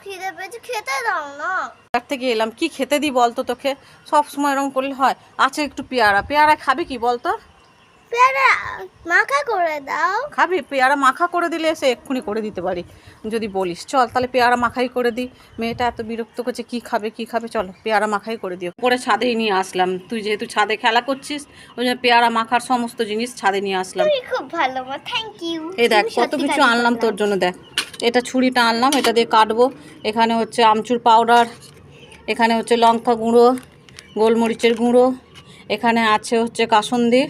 খিদে পেয়েছে, খেতে দাও না। তার থেকে এলাম, কি খেতে দিই বলতো তোকে? সব সময় এরকম করলে হয়? আছে একটু পেয়ারা, পেয়ারা খাবি কি বলতো? পেয়ারা মাখা করে দাও। খাবি? পেয়ারা মাখা করে দিলে এসে এক্ষুনি করে দিতে পারি যদি বলিস। চল তাহলে পেয়ারা মাখাই করে দিই। মেয়েটা এত বিরক্ত করছে, কি খাবে কি খাবে, চলো পেয়ারা মাখাই করে দিও। পরে ছাদেই নিয়ে আসলাম, তুই যেহেতু ছাদে খেলা করছিস ওই জন্য পেয়ারা মাখার সমস্ত জিনিস ছাদে নিয়ে আসলাম। তুমি খুব ভালো মা, থ্যাংক ইউ। এই দেখ কত কিছু আনলাম তোর জন্য। দেখ এটা ছুরিটা আনলাম, এটা দিয়ে কাটবো। এখানে হচ্ছে আমচুর পাউডার, এখানে হচ্ছে লঙ্কা গুঁড়ো, গোলমরিচের গুঁড়ো, এখানে আছে হচ্ছে কাসুন্দি,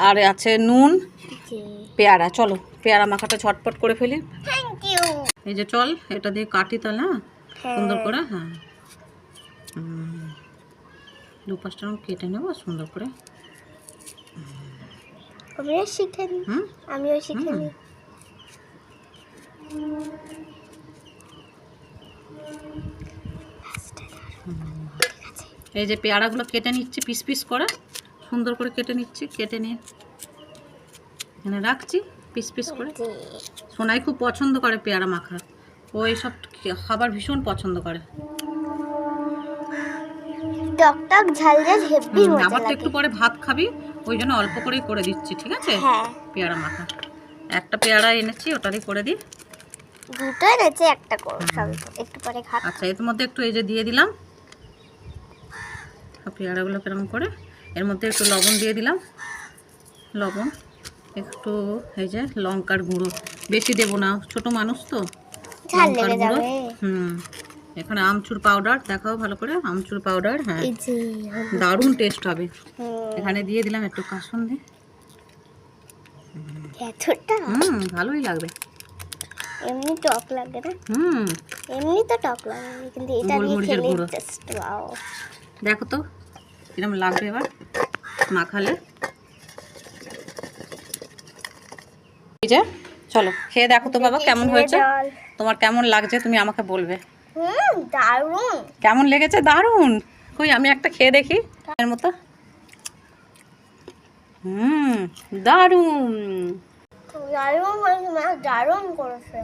আর আছে নুন, পেয়ারা। চলো পেয়ারা মাখাটা ঝটপট করে ফেলি। Thank you. এই যে চল এটা দিয়ে কাটি তাহলে। হ্যাঁ সুন্দর করে, হ্যাঁ দুপাশটা কেটে নেবো সুন্দর করে। আমিও শিখে নি, আমিও শিখে নি। এই যে পেয়ারাগুলো কেটে নিচ্ছি পিস পিস করে, সুন্দর করে কেটে নিচ্ছি। কেটে নিয়ে এখানে রাখছি পিস পিস করে। সোনাই খুব পছন্দ করে পেয়ারা মাখা, ও এইসব খাবার ভীষণ পছন্দ করে। টক টক ঝাল ঝাল হেভি মজা লাগে। আবার তো একটু পরে ভাত খাবি, ওই জন্য অল্প করেই করে দিচ্ছি, ঠিক আছে? হ্যাঁ পেয়ারা মাখা একটা পেয়ারা এনেছি, ওটা দিয়ে করে দিই। দুটো এনেছি, একটা করো সব একটু পরে খা। আচ্ছা এর মধ্যে একটু এই যে দিয়ে দিলাম পেয়ারাগুলো কেরকম করে, এর মধ্যে একটু লবণ দিয়ে দিলাম, লবণ একটু, এই যে লঙ্কার গুঁড়ো, বেশি দেবো না, ছোট মানুষ তো, ঝাল লঙ্কার লেগে গুঁড়ো। যাবে। এখানে আমচুর পাউডার, দেখাও ভালো করে, আমচুর পাউডার। হ্যাঁ এই যে দারুণ টেস্ট হবে। এখানে দিয়ে দিলাম একটু কাসুন্দি। এতটা ভালোই লাগবে। এমনি টক লাগে না? এমনি তো টক লাগে, কিন্তু এটা দিয়ে গোলমরিচের খেলে গুঁড়ো। Just wow. দেখো তো এরকম লাগবে এবার মাখালে। এই যে চলো খেয়ে দেখো তো বাবা কেমন হয়েছে, তোমার কেমন লাগছে তুমি আমাকে বলবে। দারুণ। কেমন লেগেছে? দারুণ। কই আমি একটা খেয়ে দেখি এর মতো। দারুণ। দারুণ, দারুণ করেছে।